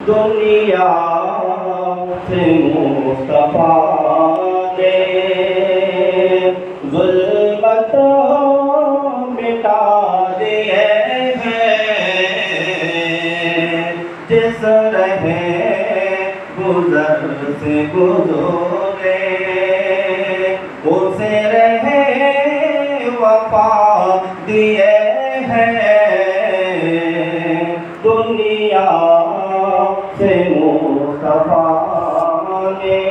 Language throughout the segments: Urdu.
دنیا سے مصطفیٰ نے ظلمت مٹا دیے ہیں، جس رہے گزر سے گزرے اسے رہے وفا دیے ہیں، دنیا سے مصطفیٰ نے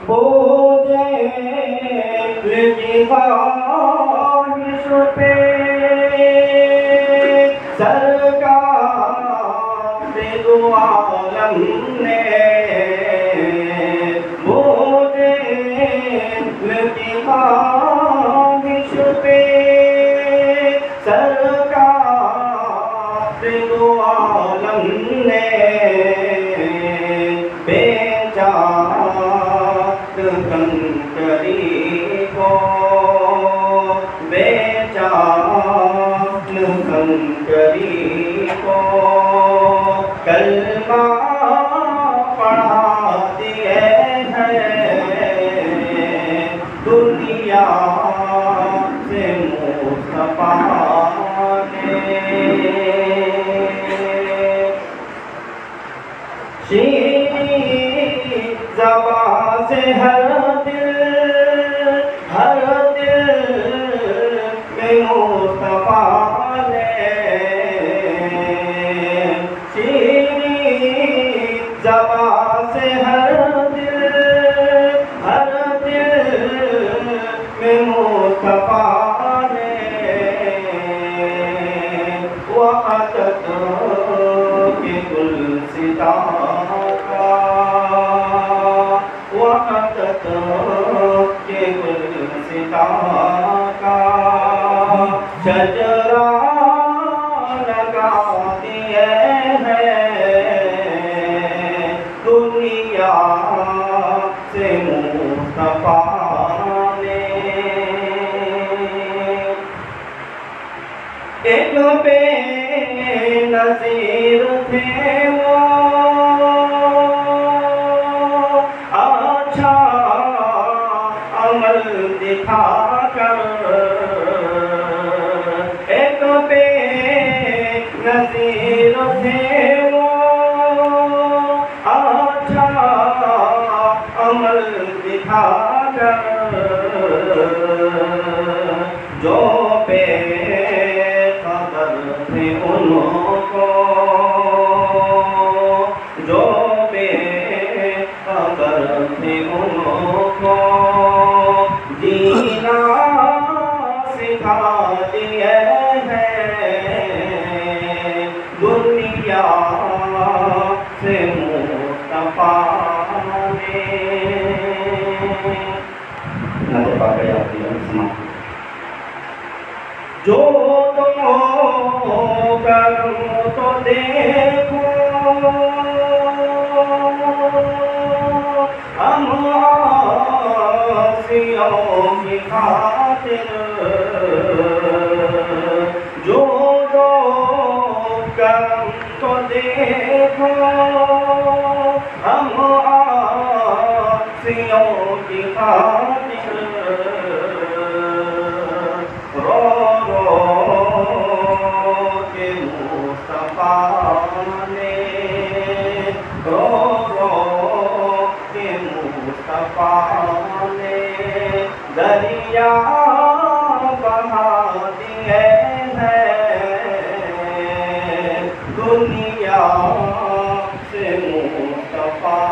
بوجھے کی خواہش پہ سرکار دو عالم نے بوجھے کی خواہش پہ سرکار دو عالم نے بیچا کنکری کو، بیچا کنکری کو، کلمہ پڑھا دیے ہیں، دنیا سے مصطفیٰ نے شیریں زباں سے ہر دل میں مصطفیٰ نے شیریں زباں سے ہر دل میں مصطفیٰ نے وحدت کے گلستان کا، وحدت کے گلستان کا شجرہ لگا دیے ہیں، دنیا سے مصطفیٰ نے ایک بے نظیر تھے وہ، اچھا عمل دکھا کر، ایک بے نظیر تھے وہ، اچھا عمل دکھا کر، جو بے خبر تھے ان کو، جو بے خبر تھے ان کو، جینا سکھا دیے ہیں، دنیا سے مصطفیٰ نے جو تم کرم تو دیکھو، ہم عاصیوں کی خاطر، جو کرم تو دیکھو، ہم عاصیوں کی خاطر، رو کے مصطفیٰ نے، رو کے مصطفیٰ نے دریا بہا دیے ہیں، دنیا سے مصطفیٰ